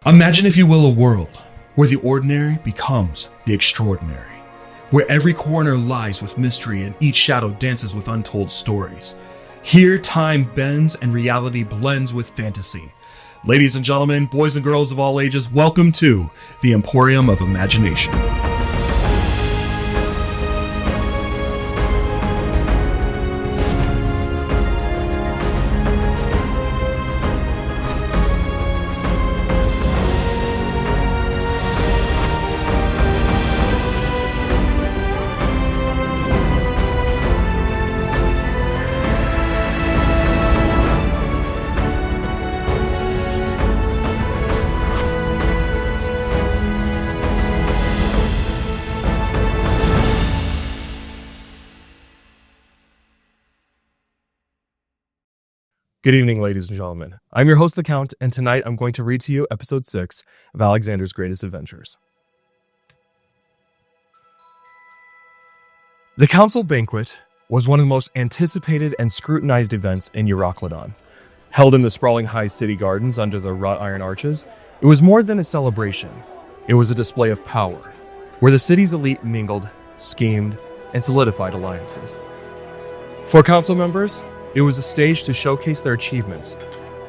Imagine, if you will, a world where the ordinary becomes the extraordinary, where every corner lies with mystery and each shadow dances with untold stories. Here, time bends and reality blends with fantasy. Ladies and gentlemen, boys and girls of all ages, welcome to the Emporium of Imagination. Good evening, ladies and gentlemen. I'm your host, The Count, and tonight I'm going to read to you episode 6 of Alexander's Greatest Adventures. The council banquet was one of the most anticipated and scrutinized events in Eurocolydon. Held in the sprawling high city gardens under the wrought iron arches, it was more than a celebration. It was a display of power, where the city's elite mingled, schemed, and solidified alliances. For council members, it was a stage to showcase their achievements.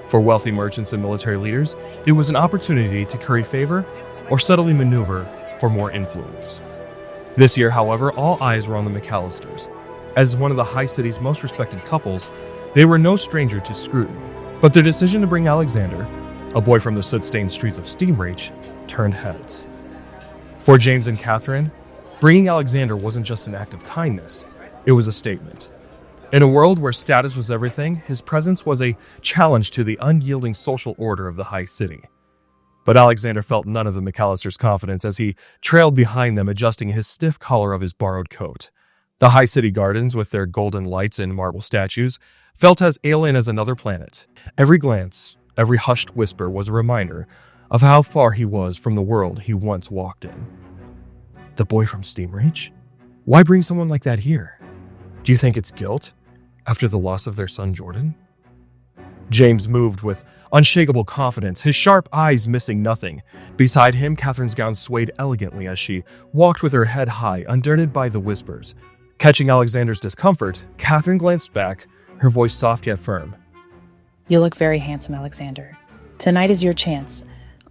For wealthy merchants and military leaders, it was an opportunity to curry favor or subtly maneuver for more influence. This year, however, all eyes were on the McAllisters. As one of the high city's most respected couples, they were no stranger to scrutiny. But their decision to bring Alexander, a boy from the soot-stained streets of Steamreach, turned heads. For James and Catherine, bringing Alexander wasn't just an act of kindness, it was a statement. In a world where status was everything, his presence was a challenge to the unyielding social order of the high city. But Alexander felt none of the McAllisters' confidence as he trailed behind them, adjusting his stiff collar of his borrowed coat. The high city gardens, with their golden lights and marble statues, felt as alien as another planet. Every glance, every hushed whisper was a reminder of how far he was from the world he once walked in. The boy from Steamreach? Why bring someone like that here? Do you think it's guilt, after the loss of their son Jordan? James moved with unshakable confidence, his sharp eyes missing nothing. Beside him, Catherine's gown swayed elegantly as she walked with her head high, undeterred by the whispers. Catching Alexander's discomfort, Catherine glanced back, her voice soft yet firm. You look very handsome, Alexander. Tonight is your chance.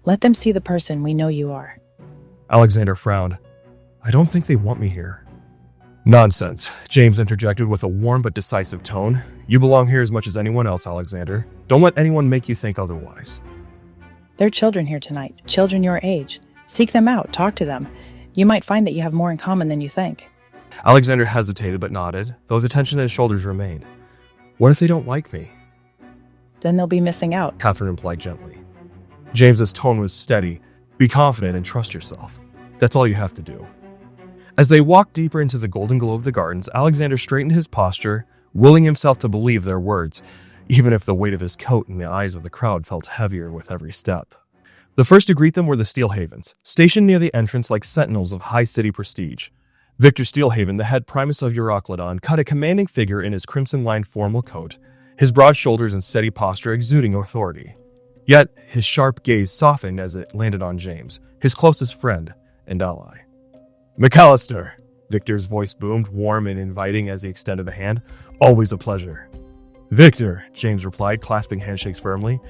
Let them see the person we know you are. Alexander frowned. I don't think they want me here. Nonsense, James interjected with a warm but decisive tone. You belong here as much as anyone else, Alexander. Don't let anyone make you think otherwise. There are children here tonight, children your age. Seek them out, talk to them. You might find that you have more in common than you think. Alexander hesitated but nodded, though the tension in his shoulders remained. What if they don't like me? Then they'll be missing out, Catherine implied gently. James's tone was steady. Be confident and trust yourself. That's all you have to do. As they walked deeper into the golden glow of the gardens, Alexander straightened his posture, willing himself to believe their words, even if the weight of his coat and the eyes of the crowd felt heavier with every step. The first to greet them were the Steelhavens, stationed near the entrance like sentinels of high city prestige. Victor Steelhaven, the head primus of Eurocolydon, cut a commanding figure in his crimson-lined formal coat, his broad shoulders and steady posture exuding authority. Yet, his sharp gaze softened as it landed on James, his closest friend and ally. McAllister, Victor's voice boomed, warm and inviting as he extended a hand. Always a pleasure. Victor, James replied, clasping handshakes firmly.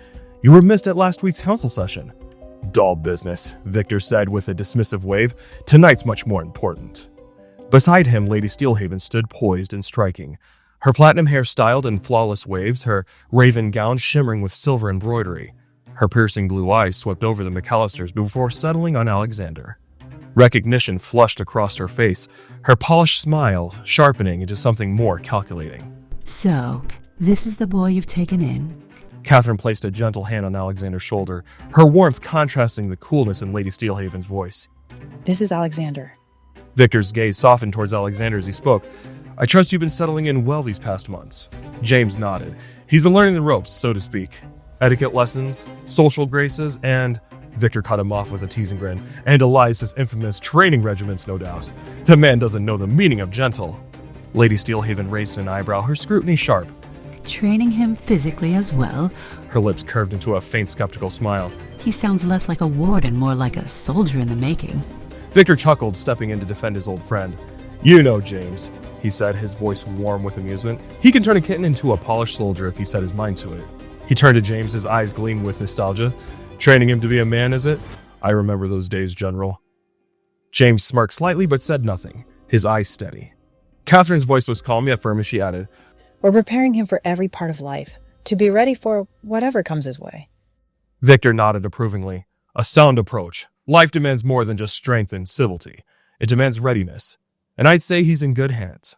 You were missed at last week's council session. Dull business, Victor said with a dismissive wave. Tonight's much more important. Beside him, Lady Steelhaven stood poised and striking, her platinum hair styled in flawless waves, her raven gown shimmering with silver embroidery. Her piercing blue eyes swept over the McAllisters before settling on Alexander. Recognition flushed across her face, her polished smile sharpening into something more calculating. So, this is the boy you've taken in? Catherine placed a gentle hand on Alexander's shoulder, her warmth contrasting the coolness in Lady Steelhaven's voice. This is Alexander. Victor's gaze softened towards Alexander as he spoke. I trust you've been settling in well these past months. James nodded. He's been learning the ropes, so to speak. Etiquette lessons, social graces, and Victor cut him off with a teasing grin. And Elias's infamous training regiments, no doubt. The man doesn't know the meaning of gentle. Lady Steelhaven raised an eyebrow, her scrutiny sharp. Training him physically as well? Her lips curved into a faint skeptical smile. He sounds less like a warden, more like a soldier in the making. Victor chuckled, stepping in to defend his old friend. You know James, he said, his voice warm with amusement. He can turn a kitten into a polished soldier if he set his mind to it. He turned to James, his eyes gleamed with nostalgia. Training him to be a man, is it? I remember those days, General. James smirked slightly but said nothing, his eyes steady. Catherine's voice was calm yet firm as she added, We're preparing him for every part of life, to be ready for whatever comes his way. Victor nodded approvingly. A sound approach. Life demands more than just strength and civility. It demands readiness. And I'd say he's in good hands.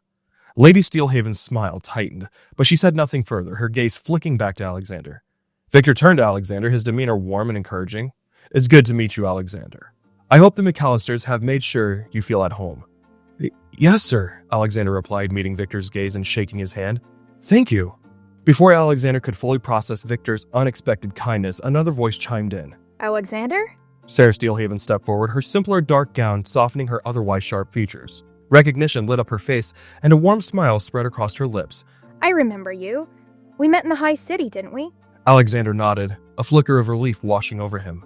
Lady Steelhaven's smile tightened, but she said nothing further, her gaze flicking back to Alexander. Victor turned to Alexander, his demeanor warm and encouraging. It's good to meet you, Alexander. I hope the McAllisters have made sure you feel at home. Yes, sir, Alexander replied, meeting Victor's gaze and shaking his hand. Thank you. Before Alexander could fully process Victor's unexpected kindness, another voice chimed in. Alexander? Sarah Steelhaven stepped forward, her simpler dark gown softening her otherwise sharp features. Recognition lit up her face, and a warm smile spread across her lips. I remember you. We met in the High City, didn't we? Alexander nodded, a flicker of relief washing over him.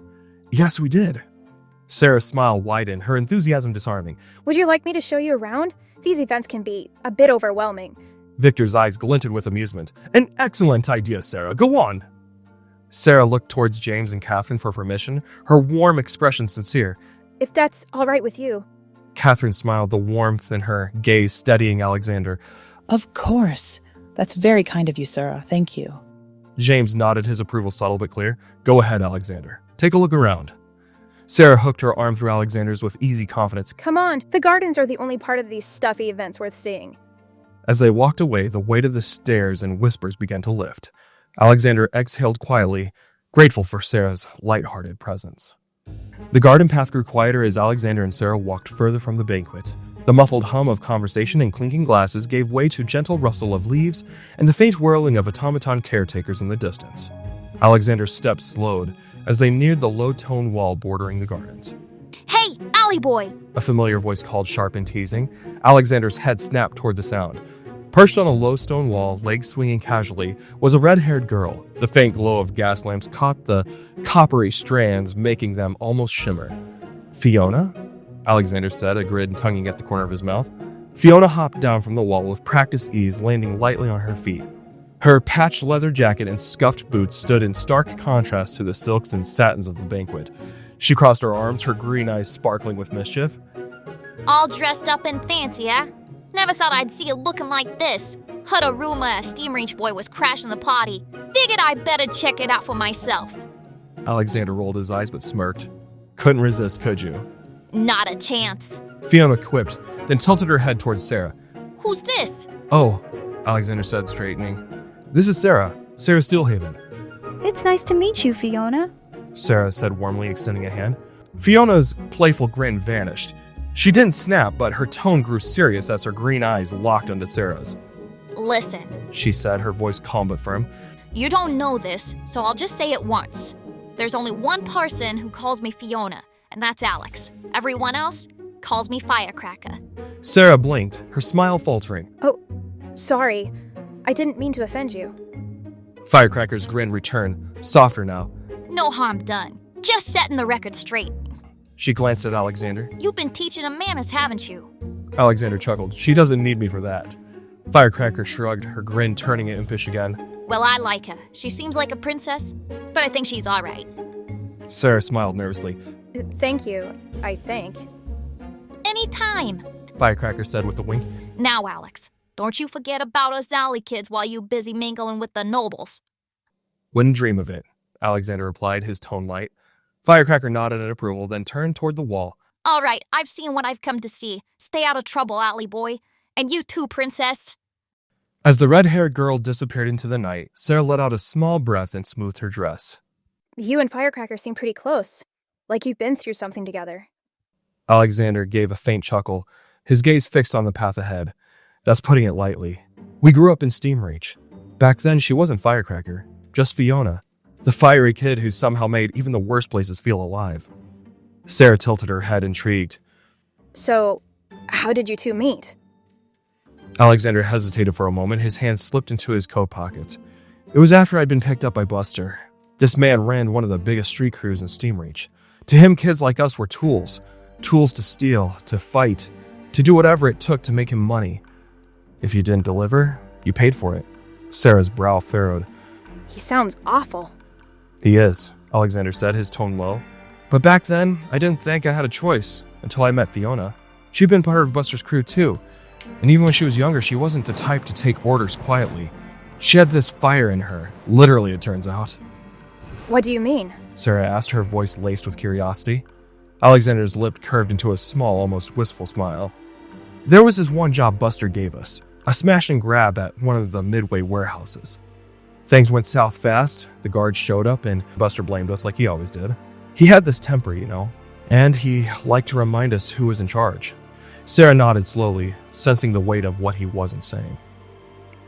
Yes, we did. Sarah's smile widened, her enthusiasm disarming. Would you like me to show you around? These events can be a bit overwhelming. Victor's eyes glinted with amusement. An excellent idea, Sarah. Go on. Sarah looked towards James and Catherine for permission, her warm expression sincere. If that's all right with you. Catherine smiled, the warmth in her gaze steadying Alexander. Of course. That's very kind of you, Sarah. Thank you. James nodded, his approval subtle but clear. Go ahead, Alexander. Take a look around. Sarah hooked her arm through Alexander's with easy confidence. Come on, the gardens are the only part of these stuffy events worth seeing. As they walked away, the weight of the stairs and whispers began to lift. Alexander exhaled quietly, grateful for Sarah's light-hearted presence. The garden path grew quieter as Alexander and Sarah walked further from the banquet. The muffled hum of conversation and clinking glasses gave way to gentle rustle of leaves and the faint whirling of automaton caretakers in the distance. Alexander's steps slowed as they neared the low-toned wall bordering the gardens. Hey, alley boy! A familiar voice called sharp and teasing. Alexander's head snapped toward the sound. Perched on a low stone wall, legs swinging casually, was a red-haired girl. The faint glow of gas lamps caught the coppery strands, making them almost shimmer. Fiona? Alexander said, a grin tugging at the corner of his mouth. Fiona hopped down from the wall with practiced ease, landing lightly on her feet. Her patched leather jacket and scuffed boots stood in stark contrast to the silks and satins of the banquet. She crossed her arms, her green eyes sparkling with mischief. All dressed up and fancy, eh? Never thought I'd see you looking like this. Heard a rumor a steam range boy was crashing the party. Figured I better check it out for myself. Alexander rolled his eyes but smirked. Couldn't resist, could you? Not a chance. Fiona quipped, then tilted her head towards Sarah. Who's this? Oh, Alexander said, straightening. This is Sarah Steelhaven. It's nice to meet you, Fiona. Sarah said warmly, extending a hand. Fiona's playful grin vanished. She didn't snap, but her tone grew serious as her green eyes locked onto Sarah's. Listen, She said, her voice calm but firm. you don't know this, so I'll just say it once. There's only one person who calls me Fiona, and that's Alex. Everyone else calls me Firecracker. Sarah blinked, her smile faltering. Oh, sorry. I didn't mean to offend you. Firecracker's grin returned, softer now. No harm done. Just setting the record straight. She glanced at Alexander. You've been teaching him manners, haven't you? Alexander chuckled. She doesn't need me for that. Firecracker shrugged, her grin turning impish again. Well, I like her. She seems like a princess, but I think she's all right. Sarah smiled nervously. Thank you, I think. Anytime. Firecracker said with a wink. Now, Alex, don't you forget about us alley kids while you busy mingling with the nobles. Wouldn't dream of it, Alexander replied, his tone light. Firecracker nodded in approval, then turned toward the wall. All right, I've seen what I've come to see. Stay out of trouble, alley boy. And you too, princess. As the red-haired girl disappeared into the night, Sarah let out a small breath and smoothed her dress. You and Firecracker seem pretty close. Like you've been through something together. Alexander gave a faint chuckle, his gaze fixed on the path ahead. That's putting it lightly. We grew up in Steam Reach. Back then, she wasn't Firecracker, just Fiona. The fiery kid who somehow made even the worst places feel alive. Sarah tilted her head, intrigued. So, how did you two meet? Alexander hesitated for a moment. His hand slipped into his coat pocket. It was after I'd been picked up by Buster. This man ran one of the biggest street crews in Steamreach. To him, kids like us were tools. Tools to steal, to fight, to do whatever it took to make him money. If you didn't deliver, you paid for it. Sarah's brow furrowed. He sounds awful. He is, Alexander said, his tone low. But back then, I didn't think I had a choice until I met Fiona. She'd been part of Buster's crew too. And even when she was younger, she wasn't the type to take orders quietly. She had this fire in her, literally it turns out. What do you mean? Sarah asked, her voice laced with curiosity. Alexander's lip curved into a small, almost wistful smile. There was this one job Buster gave us, a smash and grab at one of the Midway warehouses. Things went south fast, the guards showed up, and Buster blamed us like he always did. He had this temper, you know, and he liked to remind us who was in charge. Sarah nodded slowly, sensing the weight of what he wasn't saying.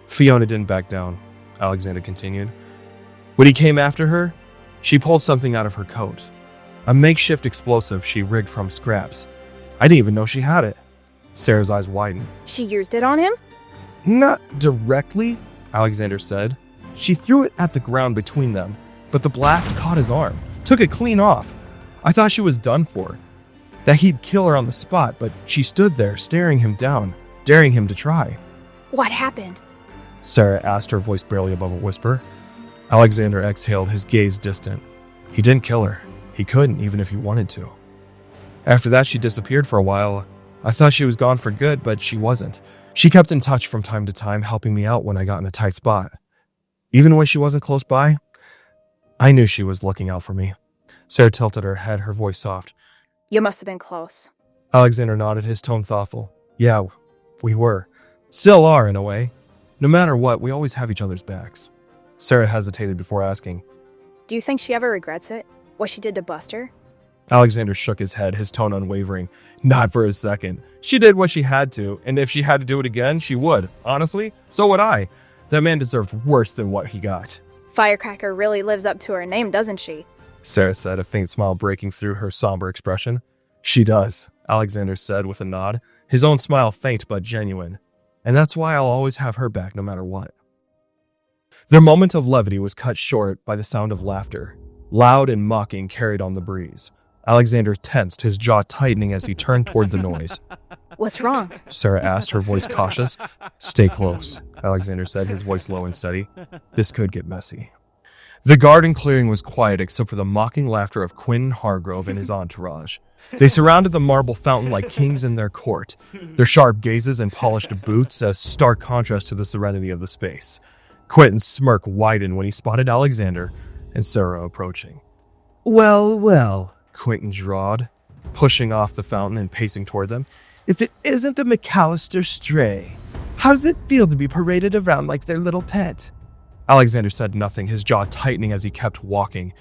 Fiona didn't back down, Alexander continued. When he came after her, she pulled something out of her coat. A makeshift explosive she rigged from scraps. I didn't even know she had it. Sarah's eyes widened. She used it on him? Not directly, Alexander said. She threw it at the ground between them, but the blast caught his arm, took it clean off. I thought she was done for, that he'd kill her on the spot, but she stood there staring him down, daring him to try. What happened? Sarah asked, her voice barely above a whisper. Alexander exhaled, his gaze distant. He didn't kill her. He couldn't, even if he wanted to. After that, she disappeared for a while. I thought she was gone for good, but she wasn't. She kept in touch from time to time, helping me out when I got in a tight spot. Even when she wasn't close by, I knew she was looking out for me. Sarah tilted her head, her voice soft. You must have been close. Alexander nodded, his tone thoughtful. Yeah, we were. Still are, in a way. No matter what, we always have each other's backs. Sarah hesitated before asking. Do you think she ever regrets it? What she did to Buster? Alexander shook his head, his tone unwavering. Not for a second. She did what she had to, and if she had to do it again, she would. Honestly, so would I. That man deserved worse than what he got. Firecracker really lives up to her name, doesn't she? Sarah said, a faint smile breaking through her somber expression. She does, Alexander said with a nod, his own smile faint but genuine. And that's why I'll always have her back no matter what. Their moment of levity was cut short by the sound of laughter. Loud and mocking carried on the breeze. Alexander tensed, his jaw tightening as he turned toward the noise. What's wrong? Sarah asked, her voice cautious. Stay close, Alexander said, his voice low and steady. This could get messy. The garden clearing was quiet except for the mocking laughter of Quentin Hargrove and his entourage. They surrounded the marble fountain like kings in their court, their sharp gazes and polished boots a stark contrast to the serenity of the space. Quentin's smirk widened when he spotted Alexander and Sarah approaching. Well, well, Quentin drawled, pushing off the fountain and pacing toward them. If it isn't the McAllister stray, how does it feel to be paraded around like their little pet? Alexander said nothing, his jaw tightening as he kept walking.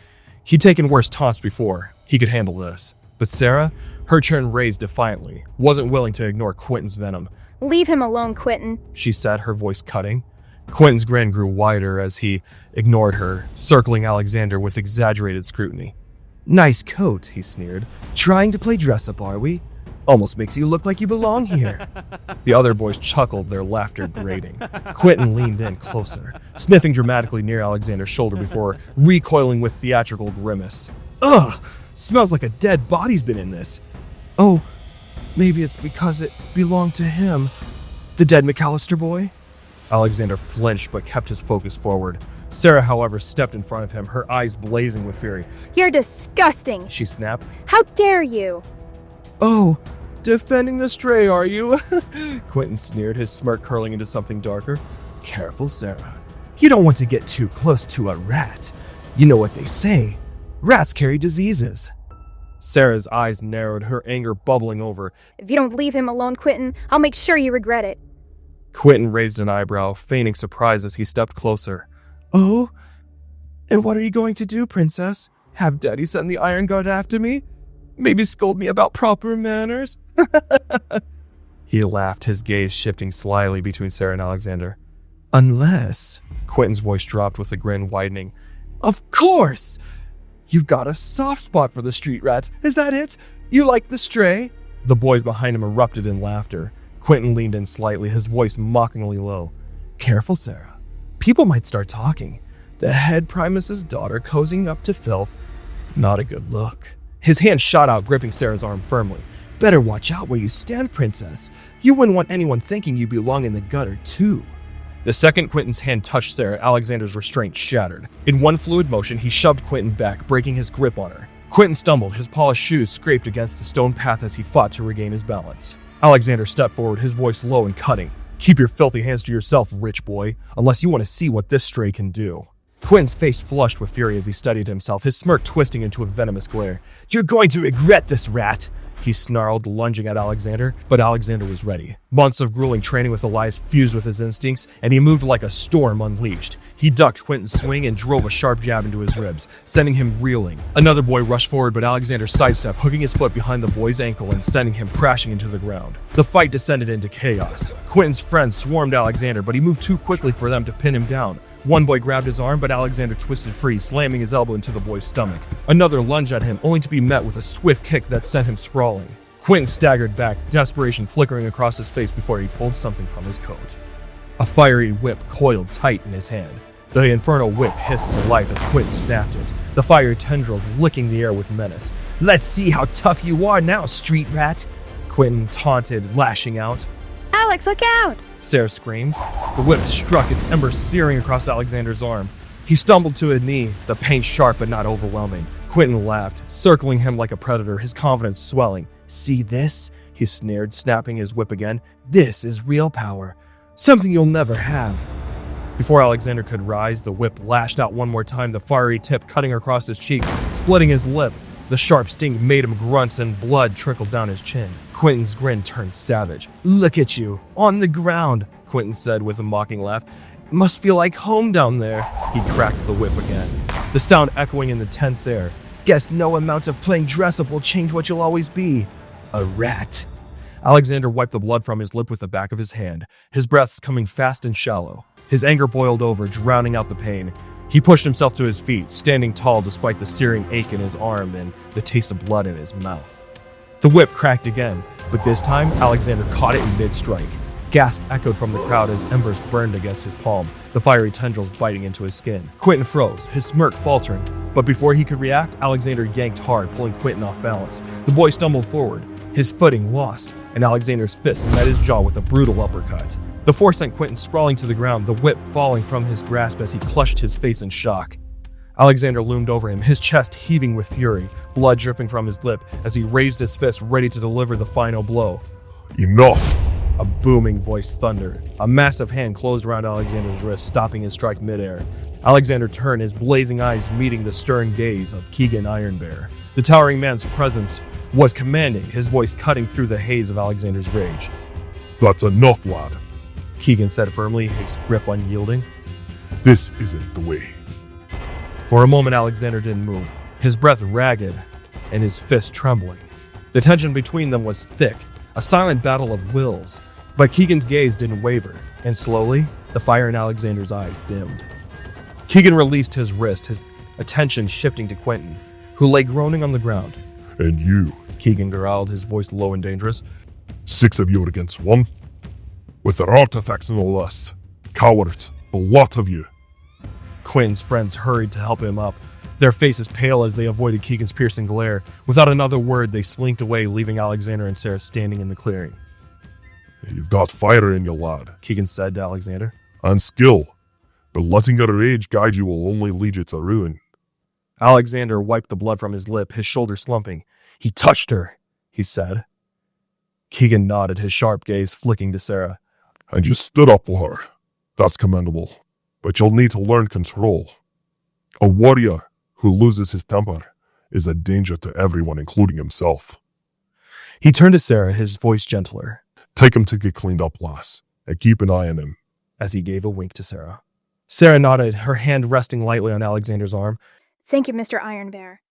He'd taken worse taunts before. He could handle this. But Sarah, her chin raised defiantly, wasn't willing to ignore Quentin's venom. Leave him alone, Quentin, she said, her voice cutting. Quentin's grin grew wider as he ignored her, circling Alexander with exaggerated scrutiny. Nice coat, he sneered. Trying to play dress-up, are we? Almost makes you look like you belong here. The other boys chuckled, their laughter grating. Quentin leaned in closer, sniffing dramatically near Alexander's shoulder before recoiling with theatrical grimace. Ugh! Smells like a dead body's been in this. Oh, maybe it's because it belonged to him. The dead McAllister boy? Alexander flinched but kept his focus forward. Sarah, however, stepped in front of him, her eyes blazing with fury. You're disgusting, she snapped. How dare you? Oh, defending the stray, are you? Quentin sneered, his smirk curling into something darker. Careful, Sarah. You don't want to get too close to a rat. You know what they say. Rats carry diseases. Sarah's eyes narrowed, her anger bubbling over. If you don't leave him alone, Quentin, I'll make sure you regret it. Quentin raised an eyebrow, feigning surprise as he stepped closer. Oh? And what are you going to do, princess? Have Daddy send the Iron Guard after me? Maybe scold me about proper manners? He laughed, his gaze shifting slyly between Sarah and Alexander. Unless... Quentin's voice dropped with a grin widening. Of course! You've got a soft spot for the street rats, is that it? You like the stray? The boys behind him erupted in laughter. Quentin leaned in slightly, his voice mockingly low. Careful, Sarah. People might start talking. The head primus's daughter cozying up to filth. Not a good look. His hand shot out, gripping Sarah's arm firmly. Better watch out where you stand, princess. You wouldn't want anyone thinking you belong in the gutter, too. The second Quentin's hand touched Sarah, Alexander's restraint shattered. In one fluid motion, he shoved Quentin back, breaking his grip on her. Quentin stumbled, his polished shoes scraped against the stone path as he fought to regain his balance. Alexander stepped forward, his voice low and cutting. Keep your filthy hands to yourself, rich boy, unless you want to see what this stray can do. Quentin's face flushed with fury as he steadied himself, his smirk twisting into a venomous glare. You're going to regret this, rat! He snarled, lunging at Alexander, but Alexander was ready. Months of grueling training with Elias fused with his instincts, and he moved like a storm unleashed. He ducked Quentin's swing and drove a sharp jab into his ribs, sending him reeling. Another boy rushed forward, but Alexander sidestepped, hooking his foot behind the boy's ankle and sending him crashing into the ground. The fight descended into chaos. Quentin's friends swarmed Alexander, but he moved too quickly for them to pin him down. One boy grabbed his arm, but Alexander twisted free, slamming his elbow into the boy's stomach. Another lunged at him, only to be met with a swift kick that sent him sprawling. Quentin staggered back, desperation flickering across his face before he pulled something from his coat. A fiery whip coiled tight in his hand. The infernal whip hissed to life as Quentin snapped it, the fiery tendrils licking the air with menace. Let's see how tough you are now, street rat! Quentin taunted, lashing out. Alex, look out! Sarah screamed. The whip struck, its embers searing across Alexander's arm. He stumbled to a knee, the pain sharp but not overwhelming. Quentin laughed, circling him like a predator, his confidence swelling. See this? He sneered, snapping his whip again. This is real power. Something you'll never have. Before Alexander could rise, the whip lashed out one more time, the fiery tip cutting across his cheek, splitting his lip. The sharp sting made him grunt and blood trickled down his chin. Quentin's grin turned savage. Look at you, on the ground, Quentin said with a mocking laugh. Must feel like home down there. He cracked the whip again, the sound echoing in the tense air. Guess no amount of playing dress up will change what you'll always be. A rat. Alexander wiped the blood from his lip with the back of his hand, his breaths coming fast and shallow. His anger boiled over, drowning out the pain. He pushed himself to his feet, standing tall despite the searing ache in his arm and the taste of blood in his mouth. The whip cracked again, but this time Alexander caught it in mid-strike. Gasp echoed from the crowd as embers burned against his palm, the fiery tendrils biting into his skin. Quentin froze, his smirk faltering, but before he could react, Alexander yanked hard, pulling Quentin off balance. The boy stumbled forward, his footing lost, and Alexander's fist met his jaw with a brutal uppercut. The force sent Quentin sprawling to the ground, the whip falling from his grasp as he clutched his face in shock. Alexander loomed over him, his chest heaving with fury, blood dripping from his lip as he raised his fist ready to deliver the final blow. Enough! A booming voice thundered. A massive hand closed around Alexander's wrist, stopping his strike midair. Alexander turned, his blazing eyes meeting the stern gaze of Keegan Ironbear. The towering man's presence was commanding, his voice cutting through the haze of Alexander's rage. That's enough, lad. Keegan said firmly, his grip unyielding. This isn't the way. For a moment, Alexander didn't move, his breath ragged and his fist trembling. The tension between them was thick, a silent battle of wills. But Keegan's gaze didn't waver, and slowly, the fire in Alexander's eyes dimmed. Keegan released his wrist, his attention shifting to Quentin, who lay groaning on the ground. And you, Keegan growled, his voice low and dangerous. 6 of you against 1? With their artifacts no less. Cowards, a lot of you. Quentin's friends hurried to help him up, their faces pale as they avoided Keegan's piercing glare. Without another word, they slinked away, leaving Alexander and Sarah standing in the clearing. You've got fire in you, lad, Keegan said to Alexander. And skill, but letting your rage guide you will only lead you to ruin. Alexander wiped the blood from his lip, his shoulder slumping. He touched her, he said. Keegan nodded, his sharp gaze flicking to Sarah. And you stood up for her. That's commendable. But you'll need to learn control. A warrior who loses his temper is a danger to everyone, including himself. He turned to Sarah, his voice gentler. Take him to get cleaned up, lass, and keep an eye on him. As he gave a wink to Sarah. Sarah nodded, her hand resting lightly on Alexander's arm. Thank you, Mr. Iron Bear.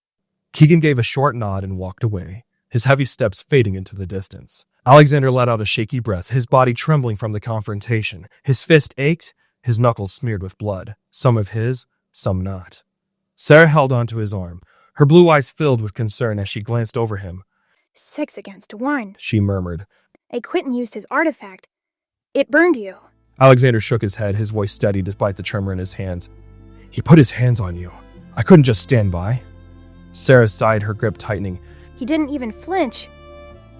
Keegan gave a short nod and walked away, his heavy steps fading into the distance. Alexander let out a shaky breath, his body trembling from the confrontation. His fist ached, his knuckles smeared with blood, some of his, some not. Sarah held onto his arm, her blue eyes filled with concern as she glanced over him. 6 against 1, she murmured. A Quentin used his artifact. It burned you. Alexander shook his head, his voice steady despite the tremor in his hands. He put his hands on you. I couldn't just stand by. Sarah sighed, her grip tightening. He didn't even flinch.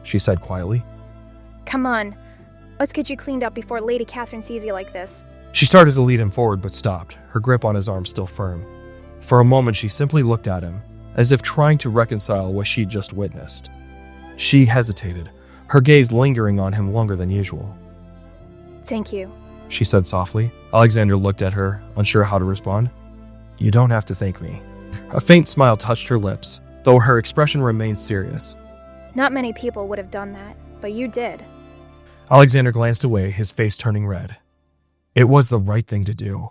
She said quietly. Come on. Let's get you cleaned up before Lady Catherine sees you like this. She started to lead him forward but stopped, her grip on his arm still firm. For a moment she simply looked at him, as if trying to reconcile what she'd just witnessed. She hesitated, her gaze lingering on him longer than usual. Thank you, she said softly. Alexander looked at her, unsure how to respond. You don't have to thank me. A faint smile touched her lips, though her expression remained serious. Not many people would have done that, but you did. Alexander glanced away, his face turning red. It was the right thing to do.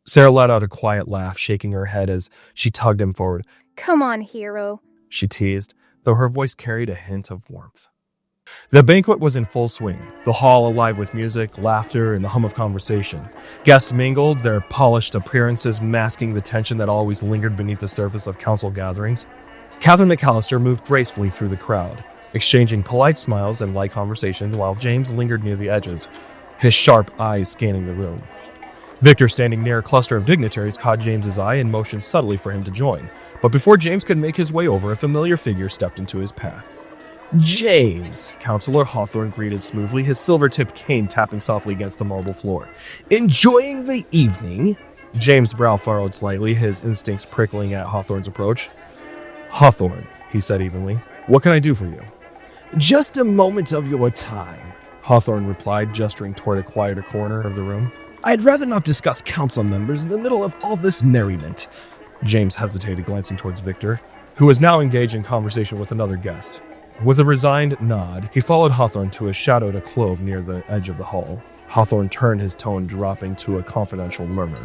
Sarah let out a quiet laugh, shaking her head as she tugged him forward. Come on, hero, she teased, though her voice carried a hint of warmth. The banquet was in full swing, the hall alive with music, laughter, and the hum of conversation. Guests mingled, their polished appearances masking the tension that always lingered beneath the surface of council gatherings. Catherine McAllister moved gracefully through the crowd, exchanging polite smiles and light conversation while James lingered near the edges, his sharp eyes scanning the room. Victor, standing near a cluster of dignitaries, caught James's eye and motioned subtly for him to join. But before James could make his way over, a familiar figure stepped into his path. James, Councillor Hawthorne greeted smoothly, his silver-tipped cane tapping softly against the marble floor. Enjoying the evening? James' brow furrowed slightly, his instincts prickling at Hawthorne's approach. Hawthorne, he said evenly, what can I do for you? Just a moment of your time, Hawthorne replied, gesturing toward a quieter corner of the room. I'd rather not discuss council members in the middle of all this merriment. James hesitated, glancing towards Victor, who was now engaged in conversation with another guest. With a resigned nod, he followed Hawthorne to a shadowed alcove near the edge of the hall. Hawthorne turned, his tone dropping to a confidential murmur.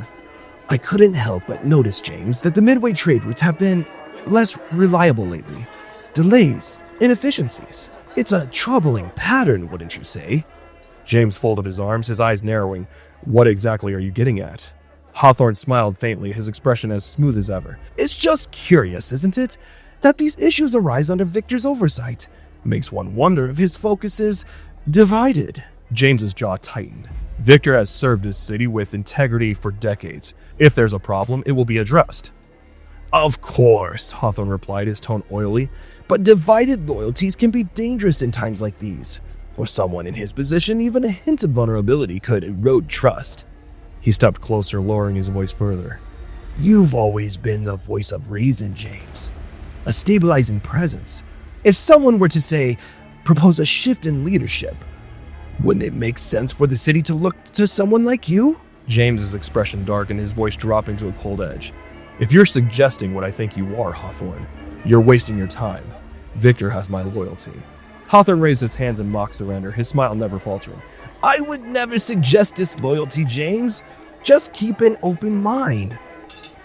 I couldn't help but notice, James, that the midway trade routes have been less reliable lately. Delays, inefficiencies. It's a troubling pattern, wouldn't you say? James folded his arms, his eyes narrowing. What exactly are you getting at? Hawthorne smiled faintly, his expression as smooth as ever. It's just curious, isn't it? That these issues arise under Victor's oversight. Makes one wonder if his focus is divided. James's jaw tightened. Victor has served his city with integrity for decades. If there's a problem, it will be addressed. Of course, Hawthorne replied, his tone oily, but divided loyalties can be dangerous in times like these. For someone in his position, even a hint of vulnerability could erode trust. He stepped closer, lowering his voice further. You've always been the voice of reason, James. A stabilizing presence. If someone were to, say, propose a shift in leadership, wouldn't it make sense for the city to look to someone like you? James's expression darkened, his voice dropping to a cold edge. If you're suggesting what I think you are, Hawthorne, you're wasting your time. Victor has my loyalty. Hawthorne raised his hands in mock surrender, his smile never faltering. I would never suggest disloyalty, James. Just keep an open mind.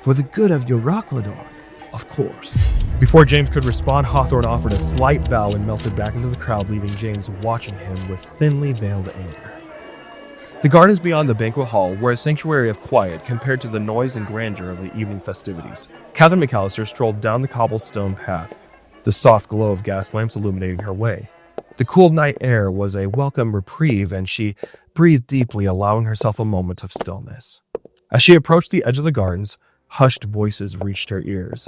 For the good of Eurocolydon, of course. Before James could respond, Hawthorne offered a slight bow and melted back into the crowd, leaving James watching him with thinly veiled anger. The gardens beyond the banquet hall were a sanctuary of quiet compared to the noise and grandeur of the evening festivities. Catherine McAllister strolled down the cobblestone path, the soft glow of gas lamps illuminating her way. The cool night air was a welcome reprieve, and she breathed deeply, allowing herself a moment of stillness. As she approached the edge of the gardens, hushed voices reached her ears.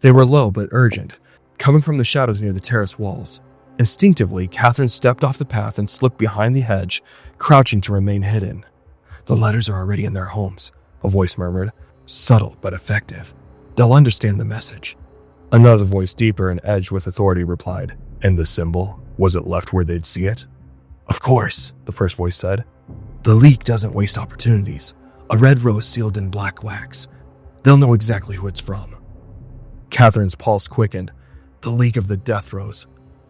They were low but urgent, coming from the shadows near the terrace walls. Instinctively, Catherine stepped off the path and slipped behind the hedge, crouching to remain hidden. The letters are already in their homes, a voice murmured, subtle but effective. They'll understand the message. Another voice, deeper and edged with authority, replied, and the symbol, was it left where they'd see it? Of course, the first voice said. The leak doesn't waste opportunities. A red rose sealed in black wax. They'll know exactly who it's from. Catherine's pulse quickened. The leak of the death rose.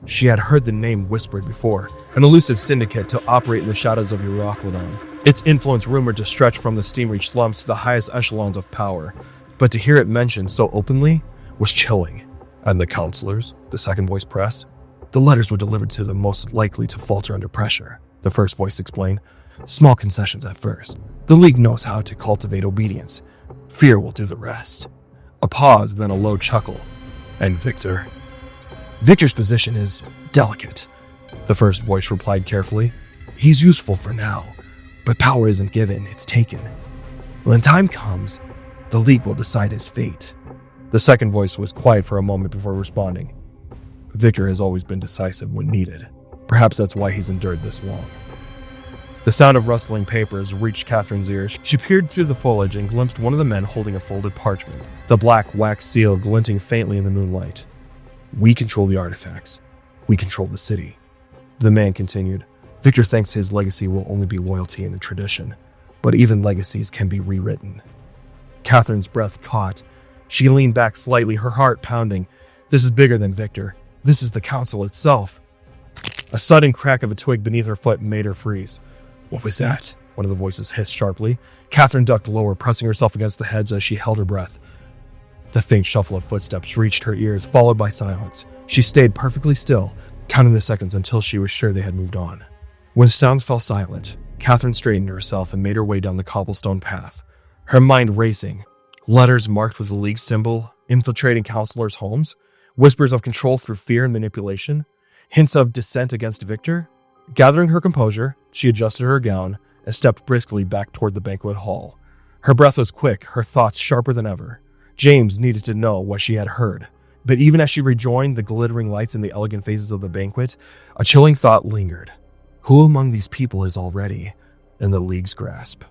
She had heard the name whispered before, an elusive syndicate to operate in the shadows of Eurocolydon. Its influence rumored to stretch from the steam-reach slums to the highest echelons of power, but to hear it mentioned so openly was chilling. And the counselors, the second voice pressed. The letters were delivered to the most likely to falter under pressure, the first voice explained. Small concessions at first. The League knows how to cultivate obedience. Fear will do the rest. A pause, then a low chuckle. And Victor? Victor's position is delicate. The first voice replied carefully. He's useful for now, but power isn't given, it's taken. When time comes, the League will decide his fate. The second voice was quiet for a moment before responding. Victor has always been decisive when needed. Perhaps that's why he's endured this long. The sound of rustling papers reached Catherine's ears. She peered through the foliage and glimpsed one of the men holding a folded parchment, the black wax seal glinting faintly in the moonlight. We control the artifacts. We control the city. The man continued. Victor thinks his legacy will only be loyalty and a tradition, but even legacies can be rewritten. Catherine's breath caught. She leaned back slightly, her heart pounding. This is bigger than Victor. This is the council itself. A sudden crack of a twig beneath her foot made her freeze. What was that? One of the voices hissed sharply. Catherine ducked lower, pressing herself against the hedge as she held her breath. The faint shuffle of footsteps reached her ears, followed by silence. She stayed perfectly still, counting the seconds until she was sure they had moved on. When sounds fell silent, Catherine straightened herself and made her way down the cobblestone path, her mind racing. Letters marked with the League symbol, infiltrating counselors' homes, whispers of control through fear and manipulation, hints of dissent against Victor. Gathering her composure, she adjusted her gown and stepped briskly back toward the banquet hall. Her breath was quick, her thoughts sharper than ever. James needed to know what she had heard. But even as she rejoined the glittering lights and the elegant phases of the banquet, a chilling thought lingered. Who among these people is already in the League's grasp?